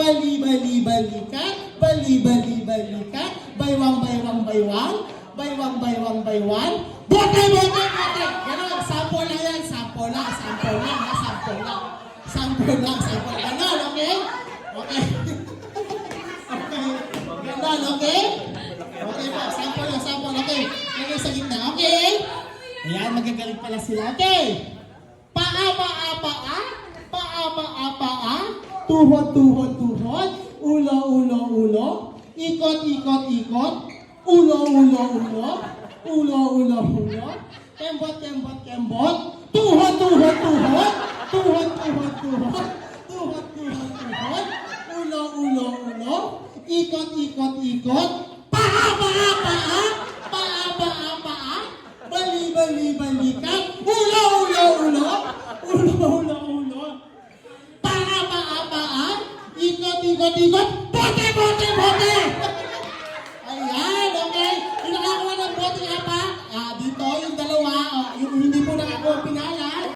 bali-bali-balikat, bali-bali-balikat, baywang, baywang, baywang, baywang, baywang, baywang, bote, bote, bote! Ganon, sample lang yan, sample lang, sample lang, ha, sample lang. Sample lang, sample. Ganon, okay? Okay. Okay. Ganon, okay? Okay po, sample lang, sample, okay. Lagay sa gitna, okay? Ayan, magagaling pala sila, okay? Paa, paa, paa, paa, paa, paa, tuhod, tuhod, tuhod, ulo, ulo, ulo, ikot, ikot, ikot, ulo, ulo, ulo, ulo, ulo, ulo, kembot, kembot, kembot, tuhod, tuhod, tuhod, tuhod, tuhod, tuhod, tuhod, tuhod, tuhod, ulo, ulo, ulo, ikot, ikot, ikot, paa, paa, paa, paa, paa, paa, bali, bali, balikan, ulo, ulo, ulo, ulo, ulo, ulo, paa, paa, paa, ikot, ikot, ikot, bote, bote, bote!